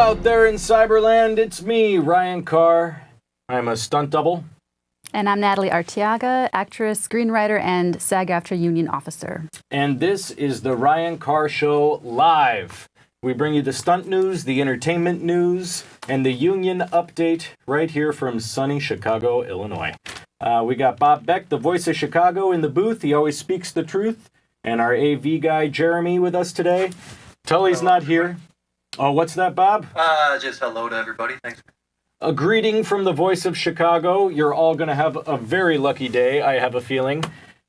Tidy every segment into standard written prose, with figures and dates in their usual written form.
out there in Cyberland, it's me, Ryan Carr. I'm a stunt double. And I'm Natalee Arteaga, actress, screenwriter, and SAGAftra union officer. And this is the Ryan Carr Show live. We bring you the stunt news, the entertainment news, and the union update right here from sunny Chicago, Illinois. We got Bob Beck, the voice of Chicago, in the booth. He always speaks the truth. And our AV guy, Jeremy, with us today. Tully's not here. Oh, what's that, Bob? Just hello to everybody. Thanks. A greeting from the voice of Chicago. You're all going to have a very lucky day, I have a feeling.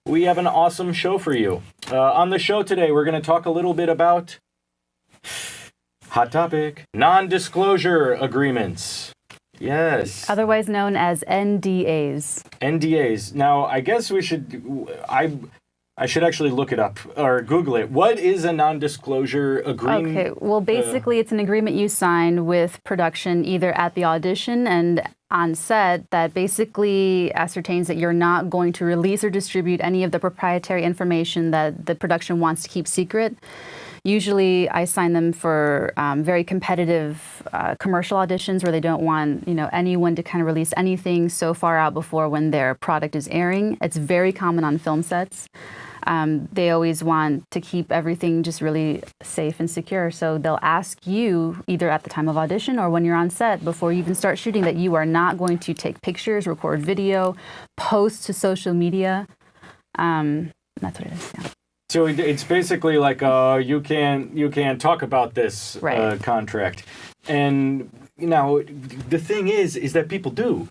We have an awesome show for you. On the show today, we're going to talk a little bit about hot topic, non-disclosure agreements. Yes. Otherwise known as NDAs. NDAs. Now, I guess we should... I should actually look it up or Google it. What is a non-disclosure agreement? Okay, well, basically, it's an agreement you sign with production either at the audition and on set that basically ascertains that you're not going to release or distribute any of the proprietary information that the production wants to keep secret. Usually, I sign them for very competitive commercial auditions where they don't want, anyone to kind of release anything so far out before when their product is airing. It's very common on film sets. They always want to keep everything just really safe and secure. So they'll ask you either at the time of audition or when you're on set before you even start shooting that you are not going to take pictures, record video, post to social media. That's what it is. Yeah. So it's basically like you can't talk about this contract. And the thing is that people do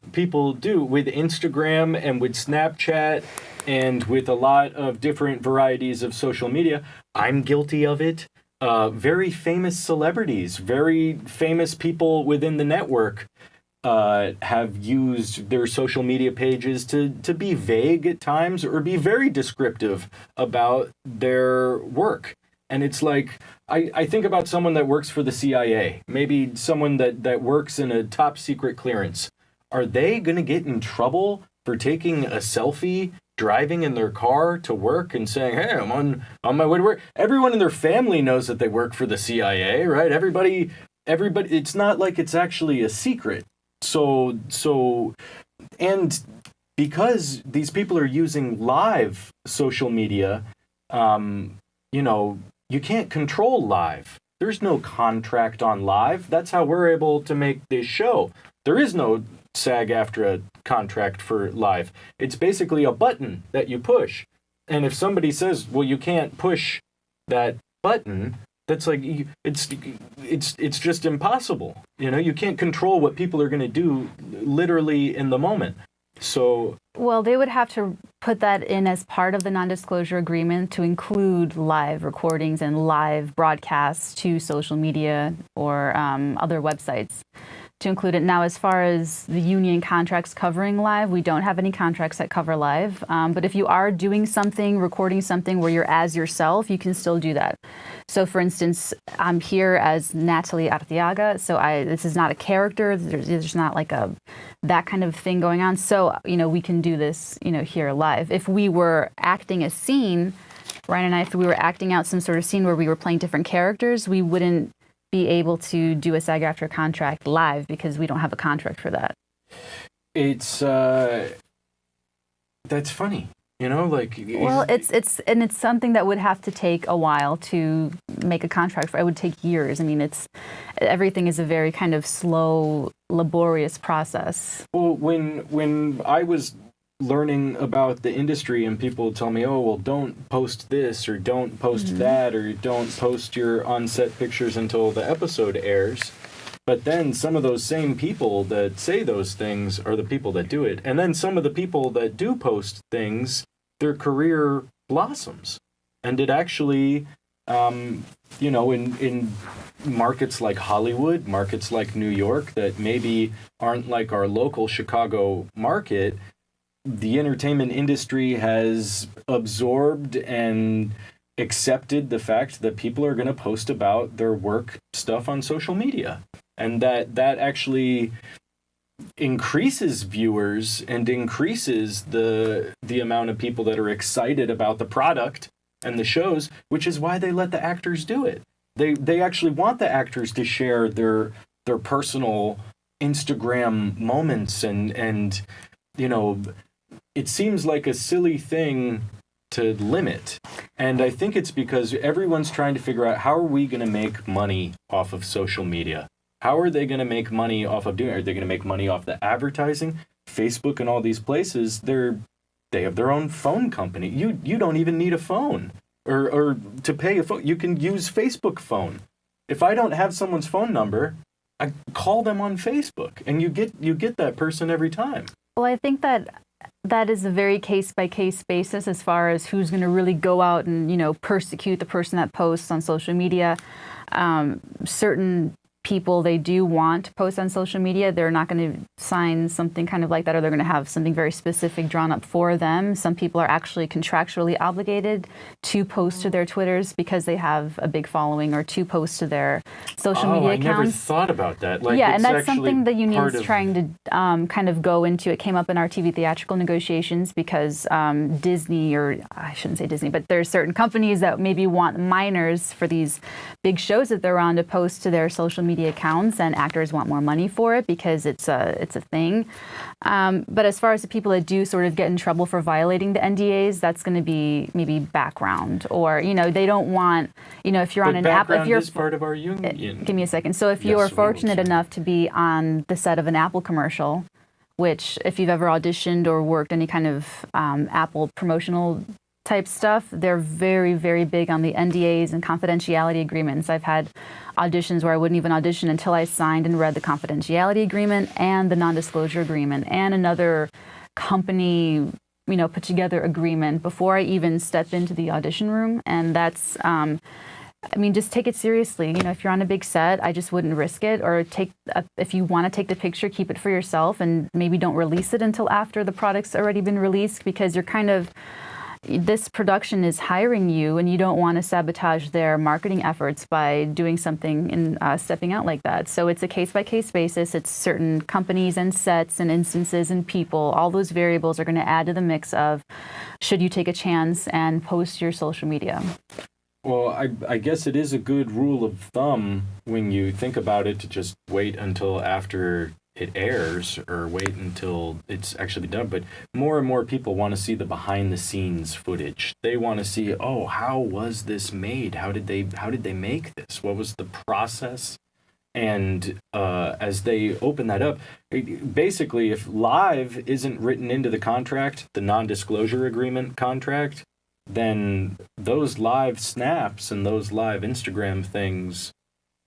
with Instagram and with Snapchat and with a lot of different varieties of social media. I'm guilty of it. Very famous celebrities, very famous people within the network have used their social media pages to be vague at times or be very descriptive about their work. And it's like, I think about someone that works for the CIA, maybe someone that works in a top secret clearance. Are they going to get in trouble for taking a selfie, driving in their car to work and saying, hey, I'm on my way to work? Everyone in their family knows that they work for the CIA, right? Everybody, it's not like it's actually a secret. So, and because these people are using live social media, you can't control live. There's no contract on live. That's how we're able to make this show. There is no SAG-AFTRA contract for live. It's basically a button that you push. And if somebody says, well, you can't push that button, that's like, it's just impossible. You can't control what people are going to do literally in the moment. So, well, they would have to put that in as part of the non-disclosure agreement to include live recordings and live broadcasts to social media or other websites to include it. Now, as far as the union contracts covering live, we don't have any contracts that cover live. But if you are doing something, recording something where you're as yourself, you can still do that. So, for instance, I'm here as Natalee Arteaga. So this is not a character. There's not like that kind of thing going on. So, we can do this, here live. If we were acting a scene, Ryan and I, if we were acting out some sort of scene where we were playing different characters, we wouldn't be able to do a SAG-AFTRA contract live because we don't have a contract for that. It's that's funny, Well, it's something that would have to take a while to make a contract for. It would take years. I mean, everything is a very kind of slow, laborious process. Well, when I was learning about the industry and people tell me, oh, well, don't post this or don't post that or don't post your on-set pictures until the episode airs. But then some of those same people that say those things are the people that do it. And then some of the people that do post things, their career blossoms. And it actually, in markets like Hollywood, markets like New York that maybe aren't like our local Chicago market, the entertainment industry has absorbed and accepted the fact that people are going to post about their work stuff on social media. And that actually increases viewers and increases the amount of people that are excited about the product and the shows, which is why they let the actors do it. They actually want the actors to share their personal Instagram moments, and it seems like a silly thing to limit. And I think it's because everyone's trying to figure out, how are we going to make money off of social media? How are they going to make money off of doing it? Are they going to make money off the advertising? Facebook and all these places, they have their own phone company. You don't even need a phone or to pay a phone. You can use Facebook phone. If I don't have someone's phone number, I call them on Facebook, and you get that person every time. Well, I think that is a very case-by-case basis as far as who's going to really go out and, persecute the person that posts on social media. Certain people, they do want to post on social media. They're not going to sign something kind of like that, or they're going to have something very specific drawn up for them. Some people are actually contractually obligated to post to their Twitters because they have a big following, or to post to their social media accounts. I never thought about that. Yeah, and that's something the union's trying to kind of go into. It came up in our TV theatrical negotiations because Disney, or I shouldn't say Disney, but there's certain companies that maybe want minors for these big shows that they're on to post to their social media accounts, and actors want more money for it because it's a thing. But as far as the people that do sort of get in trouble for violating the NDAs, that's going to be maybe background, or they don't want, if you're on an app, if you're part of our union. Give me a second. So if you're fortunate enough to be on the set of an Apple commercial, which if you've ever auditioned or worked any kind of Apple promotional type stuff, they're very, very big on the NDAs and confidentiality agreements. I've had auditions where I wouldn't even audition until I signed and read the confidentiality agreement and the non-disclosure agreement and another company, put together agreement before I even step into the audition room. And that's, just take it seriously. If you're on a big set, I just wouldn't risk it. Or if you want to take the picture, keep it for yourself, and maybe don't release it until after the product's already been released, because you're kind of, this production is hiring you, and you don't want to sabotage their marketing efforts by doing something and stepping out like that. So it's a case-by-case basis. It's certain companies and sets and instances and people. All those variables are going to add to the mix of, should you take a chance and post your social media? Well, I guess it is a good rule of thumb when you think about it to just wait until after it airs, or wait until it's actually done. But more and more people want to see the behind the scenes footage. They want to see, how was this made? How did they make this? What was the process? And as they open that up, basically, if live isn't written into the contract, the non-disclosure agreement contract, then those live snaps and those live Instagram things,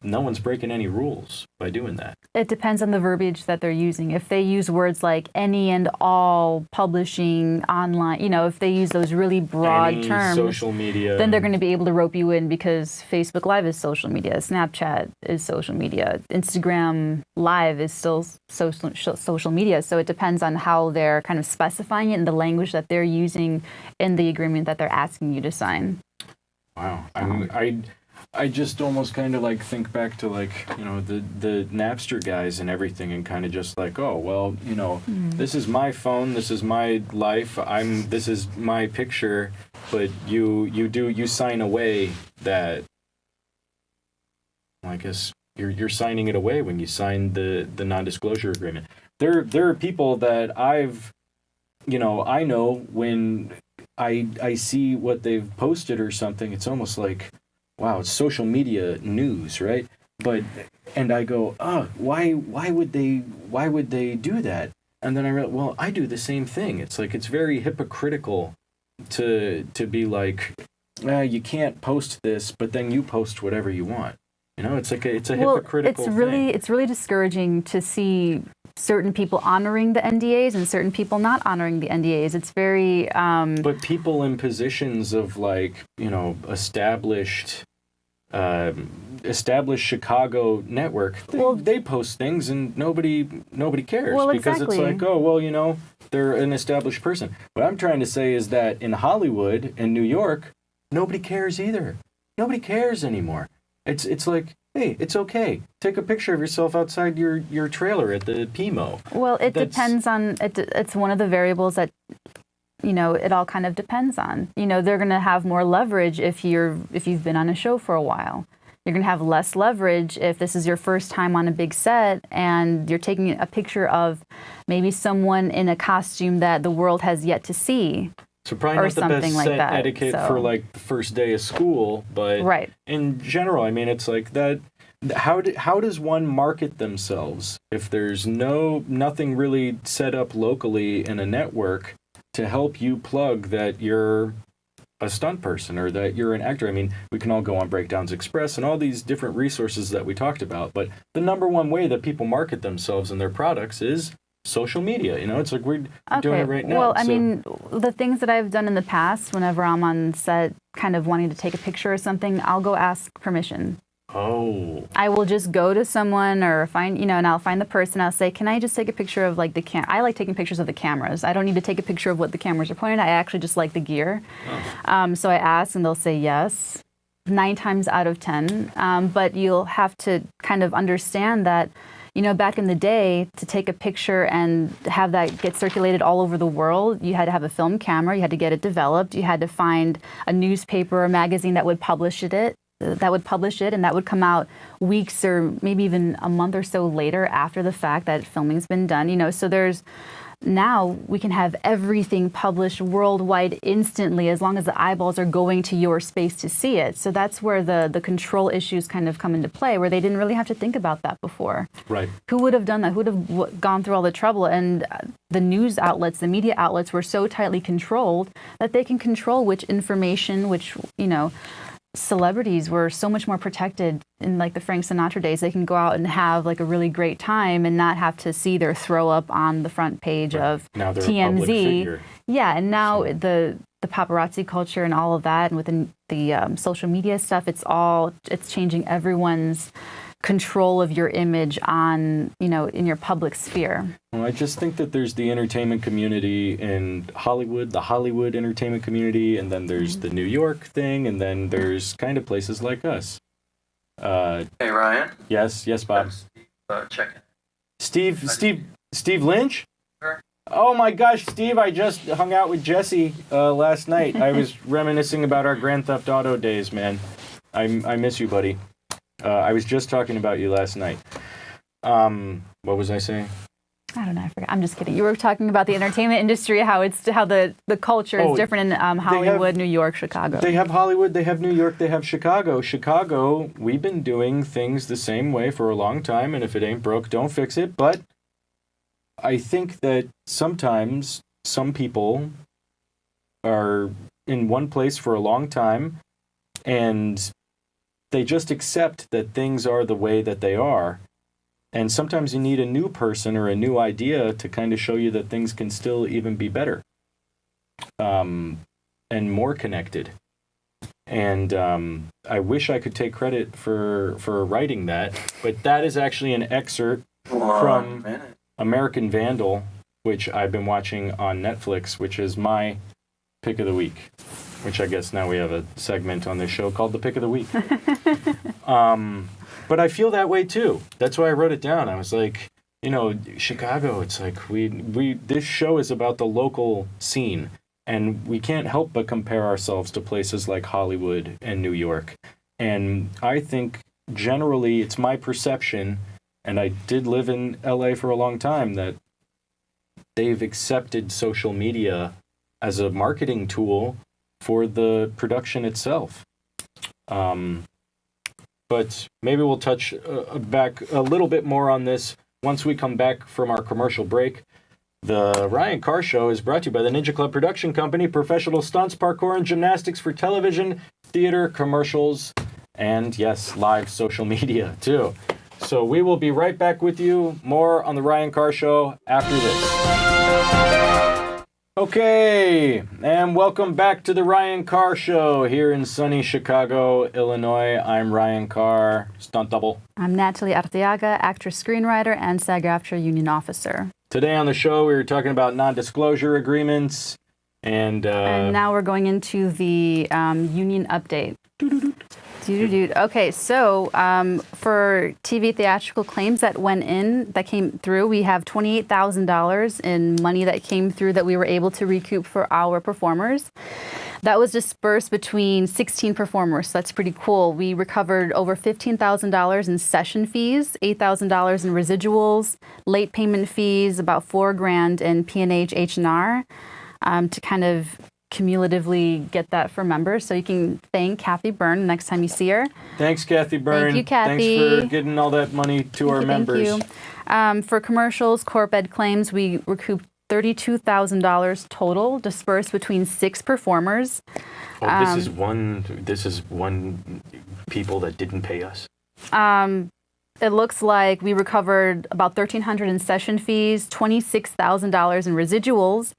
no one's breaking any rules by doing that. It depends on the verbiage that they're using. If they use words like any and all publishing online, if they use those really broad terms, social media, then they're going to be able to rope you in, because Facebook Live is social media, Snapchat is social media, Instagram Live is still social media. So it depends on how they're kind of specifying it and the language that they're using in the agreement that they're asking you to sign. Wow. I just almost kind of think back to the Napster guys and everything, and kind of just this is my phone, this is my life, this is my picture, but you sign away that, I guess you're signing it away when you sign the non-disclosure agreement. There are people that I know when I see what they've posted or something, it's almost like, wow, it's social media news, right? And I go, why would they do that? And then I realized, well, I do the same thing. It's it's very hypocritical to be like, you can't post this, but then you post whatever you want. It's a hypocritical thing. It's really discouraging to see certain people honoring the NDAs and certain people not honoring the NDAs. It's very... But people in positions of established Chicago network, they post things and nobody cares, because it's they're an established person. What I'm trying to say is that in Hollywood and New York, nobody cares either. Nobody cares anymore. It's like, hey, it's okay. Take a picture of yourself outside your trailer at the PMO. Well, depends on it's one of the variables that it all kind of depends on. They're going to have more leverage if you've been on a show for a while. You're going to have less leverage if this is your first time on a big set and you're taking a picture of maybe someone in a costume that the world has yet to see. So probably not the best set etiquette for like the first day of school, but in general, I mean, it's like that. How does one market themselves if there's nothing really set up locally in a network to help you plug that you're a stunt person or that you're an actor? I mean, we can all go on Breakdowns Express and all these different resources that we talked about, but the number one way that people market themselves and their products is social media. You know, it's like we're doing it right now. Well, I mean, the things that I've done in the past, whenever I'm on set kind of wanting to take a picture or something, I'll go ask permission. Oh. I will just go to someone or find, and I'll find the person. I'll say, can I just take a picture of like I like taking pictures of the cameras. I don't need to take a picture of what the cameras are pointed at. I actually just like the gear. Oh. So I ask and they'll say yes, 9 times out of 10. But you'll have to kind of understand that, back in the day, to take a picture and have that get circulated all over the world, you had to have a film camera, you had to get it developed, you had to find a newspaper or magazine that would publish it, and that would come out weeks or maybe even a month or so later after the fact that filming's been done. So now we can have everything published worldwide instantly as long as the eyeballs are going to your space to see it. So that's where the control issues kind of come into play, where they didn't really have to think about that before. Right. Who would have done that? Who would have gone through all the trouble? And the news outlets, the media outlets were so tightly controlled that they can control which information, celebrities were so much more protected in like the Frank Sinatra days. They can go out and have like a really great time and not have to see their throw up on the front page of now they're TMZ. A public figure. Yeah, and now the paparazzi culture and all of that, and with the social media stuff, it's changing everyone's control of your image on, in your public sphere. Well, I just think that there's the entertainment community in Hollywood, the Hollywood entertainment community, and then there's the New York thing, and then there's kind of places like us. Hey, Ryan. Yes, Bob. Checking. Steve Lynch? Sure. Oh my gosh, Steve, I just hung out with Jesse last night. I was reminiscing about our Grand Theft Auto days, man. I miss you, buddy. I was just talking about you last night. What was I saying? I don't know. I forgot. I'm just kidding. You were talking about the entertainment industry, how the culture is different in Hollywood, New York, Chicago. They have Hollywood, they have New York, they have Chicago. Chicago, we've been doing things the same way for a long time, and if it ain't broke, don't fix it. But I think that sometimes some people are in one place for a long time, and they just accept that things are the way that they are. And sometimes you need a new person or a new idea to kind of show you that things can still even be better and more connected. And I wish I could take credit for writing that, but that is actually an excerpt from American Vandal, which I've been watching on Netflix, which is my pick of the week. Which I guess now we have a segment on this show called the Pick of the Week. But I feel that way too. That's why I wrote it down. I was like, Chicago, it's like we this show is about the local scene, and we can't help but compare ourselves to places like Hollywood and New York. And I think generally it's my perception, and I did live in LA for a long time, that they've accepted social media as a marketing tool for the production itself. But maybe we'll touch back a little bit more on this once we come back from our commercial break. The Ryan Carr Show is brought to you by the Ninja Club Production Company, professional stunts, parkour, and gymnastics for television, theater, commercials, and yes, live social media too. So we will be right back with you. More on the Ryan Carr Show after this. Okay, and welcome back to the Ryan Carr Show here in sunny Chicago, Illinois. I'm Ryan Carr, stunt double. I'm Natalee Arteaga, actress, screenwriter, and SAGAftra union officer. Today on the show, we were talking about non-disclosure agreements, and now we're going into the union update. Okay, so for TV theatrical claims that came through, we have $28,000 in money that came through that we were able to recoup for our performers. That was dispersed between 16 performers, so that's pretty cool. We recovered over $15,000 in session fees, $8,000 in residuals, late payment fees, about $4,000 in P&H H&R, to kind of cumulatively get that for members. So you can thank Kathy Byrne next time you see her. Thanks, Kathy Byrne. Thank you, Kathy. Thanks for getting all that money to our members. Thank you. For commercials, corp ed claims, we recouped $32,000 total, dispersed between 6 performers. Oh, this is one people that didn't pay us. It looks like we recovered about $1,300 in session fees, $26,000 in residuals,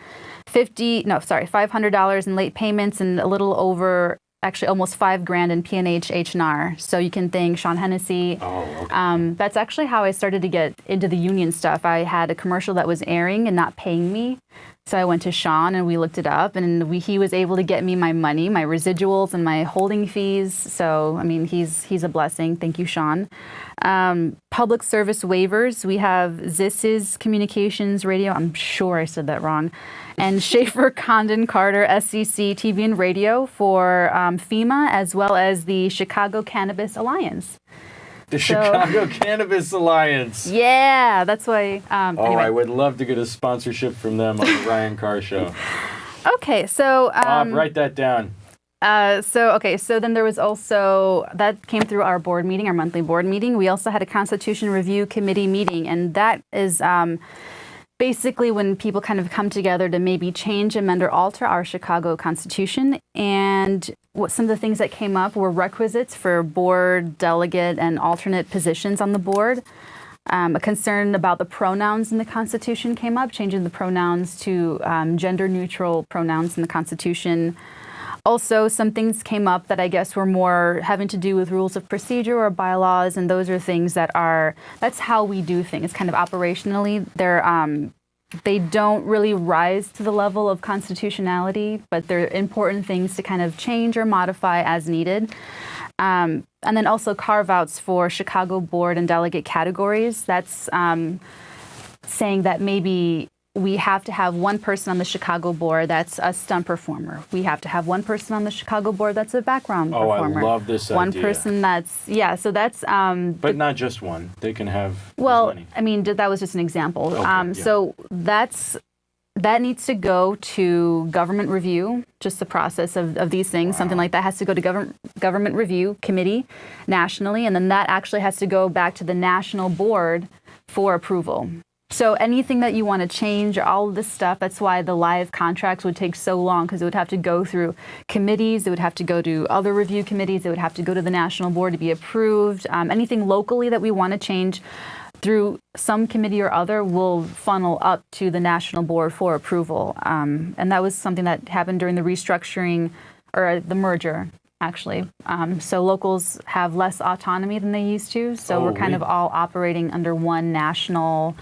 $500 in late payments, and a little over, actually almost $5,000 in P&H H&R. So you can thank Sean Hennessy. Oh, okay. That's actually how I started to get into the union stuff. I had a commercial that was airing and not paying me. So I went to Sean and we looked it up, and he was able to get me my money, my residuals and my holding fees. So, I mean, he's a blessing. Thank you, Sean. Public service waivers. We have Zis's Communications Radio. I'm sure I said that wrong. And Schaefer, Condon, Carter, SEC, TV and Radio for FEMA, as well as the Chicago Cannabis Alliance. Chicago Cannabis Alliance. Yeah, that's why. Anyway. I would love to get a sponsorship from them on the Ryan Carr Show. Okay, so Bob, write that down. So then there was also, that came through our board meeting, our monthly board meeting. We also had a Constitution Review Committee meeting, and that is basically when people kind of come together to maybe change, amend, or alter our Chicago Constitution. And what some of the things that came up were requisites for board, delegate, and alternate positions on the board. A concern about the pronouns in the Constitution came up, changing the pronouns to gender-neutral pronouns in the Constitution. Also, some things came up that I guess were more having to do with rules of procedure or bylaws, and those are things that's how we do things, kind of operationally. They don't really rise to the level of constitutionality, but they're important things to kind of change or modify as needed. And then also carve-outs for Chicago board and delegate categories. That's saying that maybe we have to have one person on the Chicago board that's a stunt performer. We have to have one person on the Chicago board that's a background performer. I love this one idea. One person so that's... but not just one. They can have many. I mean, that was just an example. Okay, So that needs to go to government review, just the process of these things. Wow. Something like that has to go to government review committee nationally, and then that actually has to go back to the national board for approval. So anything that you want to change, all of this stuff, that's why the live contracts would take so long, because it would have to go through committees, it would have to go to other review committees, it would have to go to the national board to be approved. Anything locally that we want to change through some committee or other will funnel up to the national board for approval. And that was something that happened during the restructuring, or the merger, actually. So locals have less autonomy than they used to, so we're kind of all operating under one national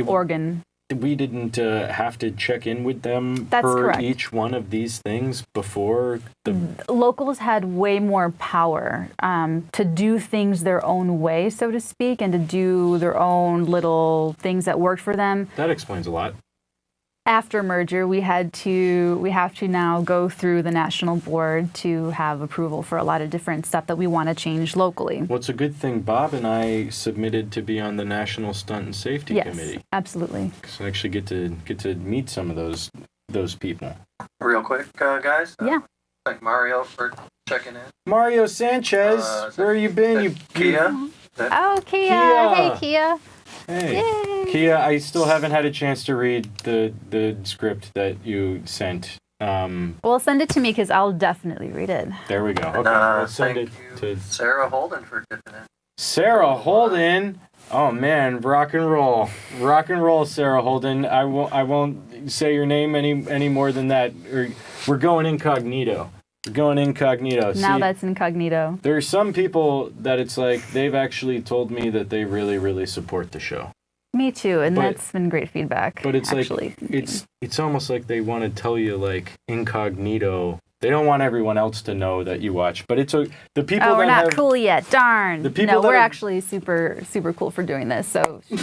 organ. We didn't have to check in with them That's per correct. Each one of these things before the... Locals had way more power to do things their own way, so to speak, and to do their own little things that worked for them. That explains a lot. After merger, we have to now go through the national board to have approval for a lot of different stuff that we want to change locally. Well, it's a good thing Bob and I submitted to be on the National Stunt and Safety Committee. Yes, absolutely. So I actually get to meet some of those people. Real quick, guys. Yeah. Thank Mario for checking in. Mario Sanchez, where you been? Kia. Oh, Kia. Hey, Kia. Hey, Yay. Kia, I still haven't had a chance to read the script that you sent. Well, send it to me because I'll definitely read it. There we go. Okay, I'll send it to Sarah Holden for dipping in. Sarah Holden. Oh man, rock and roll, Sarah Holden. I won't say your name any more than that. We're going incognito. Now that's incognito. There are some people that it's like they've actually told me that they really, really support the show. Me too, and that's been great feedback. But it's actually. like it's almost like they want to tell you like incognito They don't want everyone else to know that you watch. But the people we're that not cool yet. Darn. The people we're actually super, super cool for doing this. So you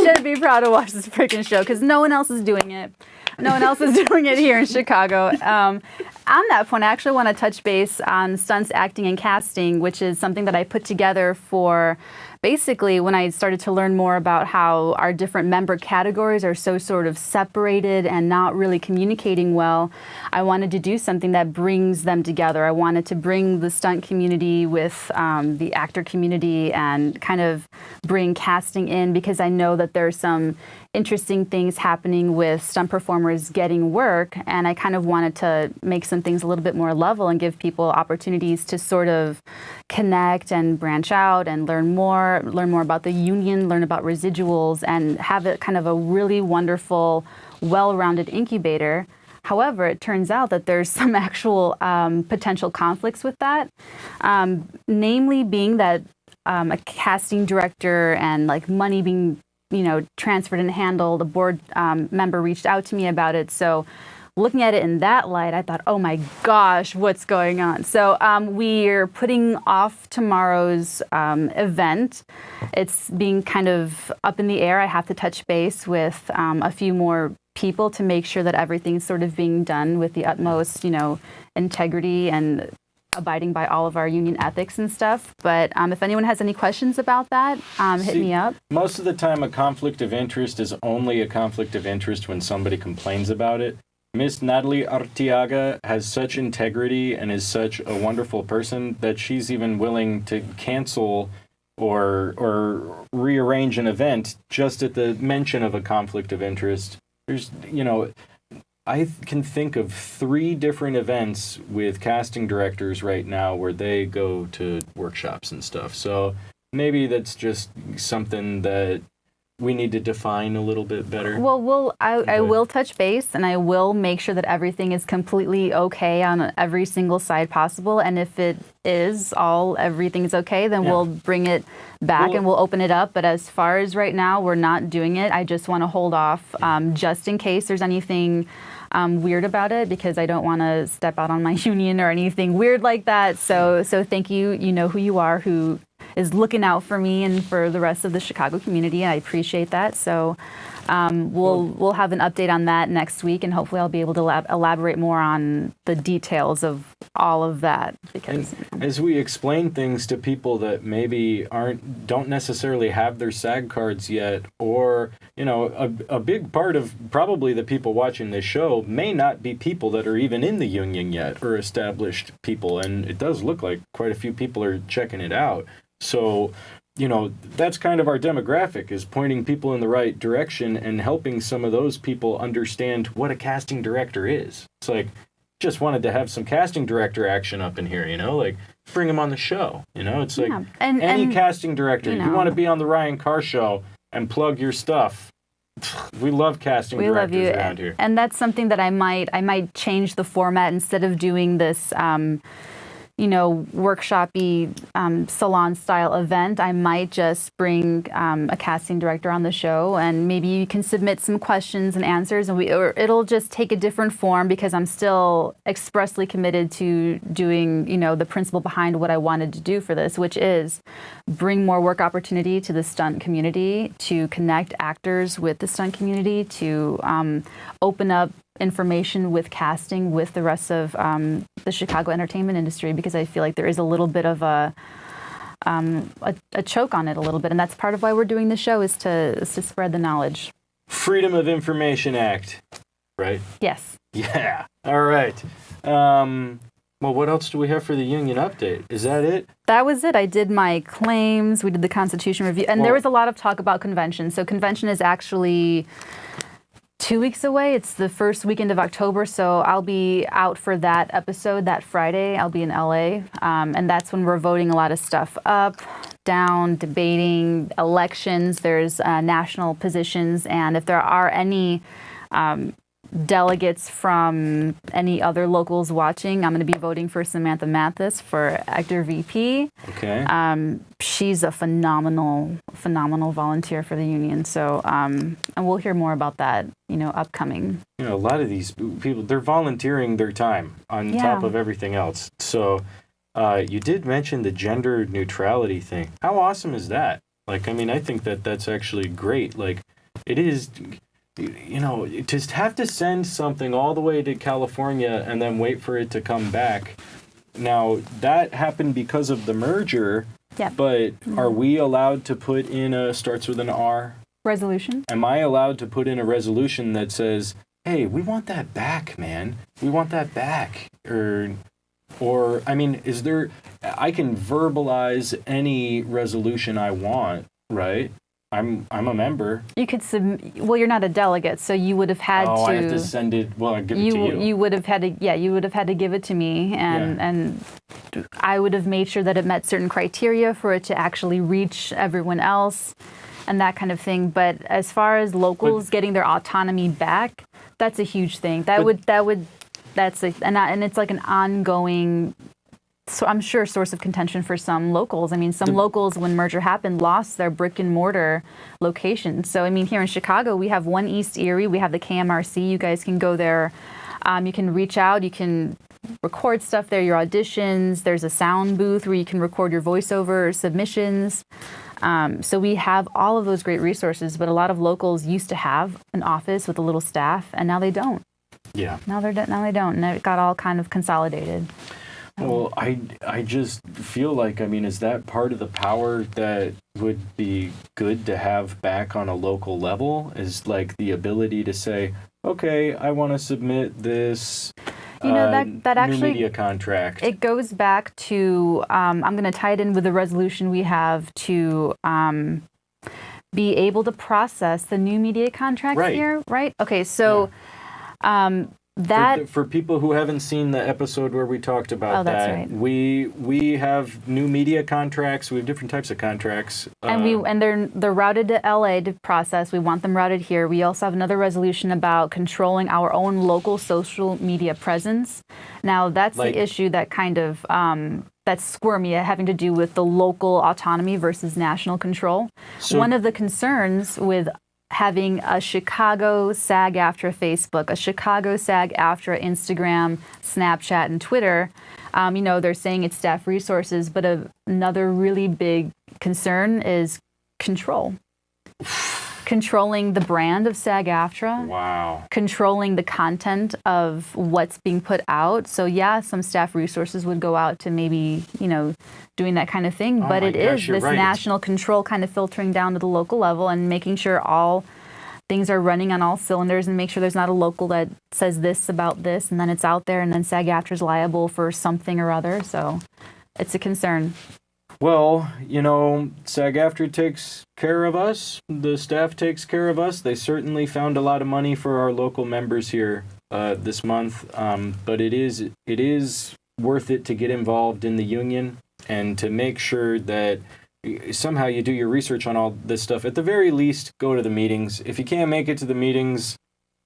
should be proud to watch this freaking show because no one else is doing it. No one else is doing it here in Chicago. On that point, I actually want to touch base on stunts, acting, and casting, which is something that I put together for basically when I started to learn more about how our different member categories are so sort of separated and not really communicating well. I wanted to do something that brings them together. I wanted to bring the stunt community with the actor community and kind of bring casting in because I know that there's some interesting things happening with stunt performers getting work, and I kind of wanted to make some things a little bit more level and give people opportunities to sort of connect and branch out and learn more about the union, learn about residuals, and have it kind of a really wonderful, well-rounded incubator. However, it turns out that there's some actual potential conflicts with that, namely being that a casting director and like money being transferred and handled. A board member reached out to me about it. So looking at it in that light, I thought, oh my gosh, what's going on? So we're putting off tomorrow's event. It's being kind of up in the air. I have to touch base with a few more people to make sure that everything's sort of being done with the utmost, integrity and abiding by all of our union ethics and stuff. But if anyone has any questions about that, hit me up. Most of the time, a conflict of interest is only a conflict of interest when somebody complains about it. Miss Natalee Arteaga has such integrity and is such a wonderful person that she's even willing to cancel or rearrange an event just at the mention of a conflict of interest. There's, I can think of 3 different events with casting directors right now where they go to workshops and stuff. So maybe that's just something that we need to define a little bit better. Well, I will touch base and I will make sure that everything is completely okay on every single side possible. And if it is everything is okay, then we'll bring it back and we'll open it up. But as far as right now, we're not doing it. I just want to hold off just in case there's anything weird about it, because I don't want to step out on my union or anything weird like that. So thank you. You know who you are, who is looking out for me and for the rest of the Chicago community. I appreciate that. So we'll have an update on that next week, and hopefully I'll be able to elaborate more on the details of all of that. Because as we explain things to people that maybe don't necessarily have their SAG cards yet, or a big part of probably the people watching this show may not be people that are even in the union yet or established people, and it does look like quite a few people are checking it out. So, that's kind of our demographic, is pointing people in the right direction and helping some of those people understand what a casting director is. It's like, just wanted to have some casting director action up in here, like bring them on the show. It's like any casting director, you want to be on the Ryan Carr Show and plug your stuff. We love casting directors around here. And that's something that I might change the format. Instead of doing this workshop-y salon-style event, I might just bring a casting director on the show, and maybe you can submit some questions and answers, and it'll just take a different form, because I'm still expressly committed to doing, the principle behind what I wanted to do for this, which is bring more work opportunity to the stunt community, to connect actors with the stunt community, to open up information with casting with the rest of the Chicago entertainment industry, because I feel like there is a little bit of a choke on it a little bit, and that's part of why we're doing the show, is to spread the knowledge. Freedom of Information Act, right? Yes. Yeah. All right. Well, what else do we have for the union update? Is that it? That was it. I did my claims. We did the Constitution review, and there was a lot of talk about convention. So convention is actually 2 weeks away. It's the first weekend of October, so I'll be out for that episode that Friday. I'll be in LA, and that's when we're voting a lot of stuff up, down, debating elections. There's national positions, and if there are any delegates from any other locals watching, I'm going to be voting for Samantha Mathis for actor VP. Okay. She's a phenomenal phenomenal volunteer for the union. So, and we'll hear more about that, upcoming. A lot of these people, they're volunteering their time on top of everything else. So, you did mention the gender neutrality thing. How awesome is that? I think that's actually great. It is, to have to send something all the way to California and then wait for it to come back. Now, that happened because of the merger, but are we allowed to put in starts with an R? Resolution? Am I allowed to put in a resolution that says, hey, we want that back, man. We want that back. Or is there, I can verbalize any resolution I want, right? I'm a member. You could you're not a delegate, so you would have had to. I have to send it. Well, I give it to you. You would have had to. You would have had to give it to me, and I would have made sure that it met certain criteria for it to actually reach everyone else, and that kind of thing. But as far as locals getting their autonomy back, that's a huge thing. That's and it's like an ongoing. So I'm sure source of contention for some locals. Some locals, when merger happened, lost their brick and mortar locations. So, here in Chicago, we have One East Erie. We have the KMRC. You guys can go there. You can reach out. You can record stuff there, your auditions. There's a sound booth where you can record your voiceover submissions. So we have all of those great resources. But a lot of locals used to have an office with a little staff, and now they don't. Yeah. Now they don't. And it got all kind of consolidated. Well, I just feel like, is that part of the power that would be good to have back on a local level? Is the ability to say, okay, I want to submit this that actually, new media contract. It goes back to, I'm going to tie it in with the resolution we have to be able to process the new media contracts here, right? Okay, so... For people who haven't seen the episode where we talked about right. we have new media contracts. We have different types of contracts, and they're routed to LA to process. We want them routed here. We also have another resolution about controlling our own local social media presence. Now that's the issue that kind of that's squirmy, having to do with the local autonomy versus national control. So, one of the concerns with having a Chicago SAGAftra Facebook, a Chicago SAGAftra Instagram, Snapchat, and Twitter, they're saying it's staff resources, but another really big concern is control. Controlling the brand of SAGAftra. Wow. Controlling the content of what's being put out. So some staff resources would go out to maybe, doing that kind of thing. But it is this national control kind of filtering down to the local level and making sure all things are running on all cylinders and make sure there's not a local that says this about this and then it's out there and then SAGAftra's liable for something or other. So it's a concern. Well, SAGAftra takes care of us. The staff takes care of us. They certainly found a lot of money for our local members here this month. But it is worth it to get involved in the union and to make sure that somehow you do your research on all this stuff. At the very least, go to the meetings. If you can't make it to the meetings,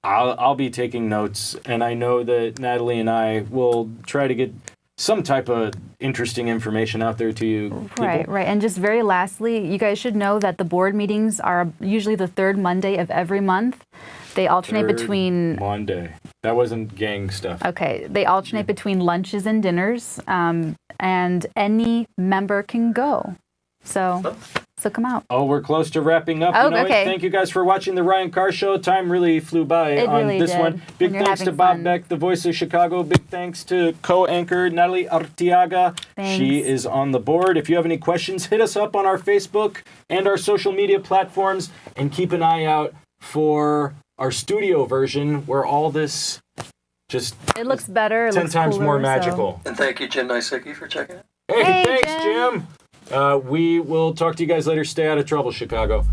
I'll be taking notes. And I know that Natalee and I will try to get some type of interesting information out there to you people. Right. And just very lastly, you guys should know that the board meetings are usually the third Monday of every month. They alternate between... Monday. That wasn't gang stuff. Okay. They alternate between lunches and dinners, and any member can go. So come out. Oh, we're close to wrapping up. Okay. Thank you guys for watching the Ryan Carr Show. Time really flew by on this one. Big thanks to Bob Beck, the voice of Chicago. Big thanks to co-anchor Natalee Arteaga. Thanks. She is on the board. If you have any questions, hit us up on our Facebook and our social media platforms. And keep an eye out for our studio version where all this just... It looks better. It 10 looks times cooler, more magical. And thank you, Jim Nysicki, for checking it. Hey, thanks, Jim. We will talk to you guys later. Stay out of trouble, Chicago.